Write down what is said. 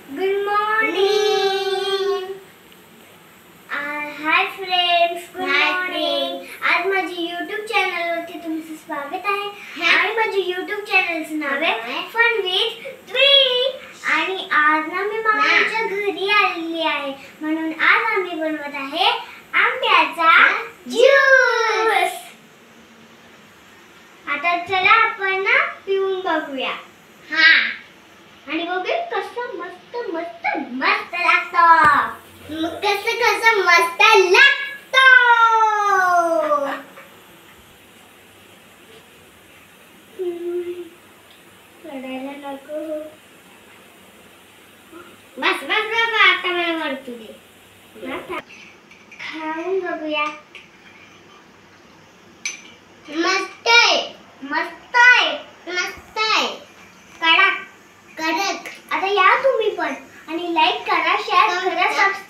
Good morning. Hi friends. Good morning. आज माझी YouTube channel वरती तुमचं स्वागत आहे. आणि माझे YouTube चॅनलचं नाव आहे फन विथ ट्री. आणि आज ना मी मामाच्या घरी आलेली आहे, म्हणून आज आम्ही बनवत आहे आंब्याचा ज्यूस. आता चला आपण ना पिऊन बघूया. आणि बघूया कसं मस्त मस्त मस्त लागतं. कसं मस्त लागतं. पडायला नको. बस बस बाबा, आता मला वरतू दे. आता खाऊन बघूया. मस्त आहे, मस्त आहे, मस्त आहे. कडक कडक. आता या तुम्ही पण आणि लाईक करा, शेअर करा, सबस्क्राइब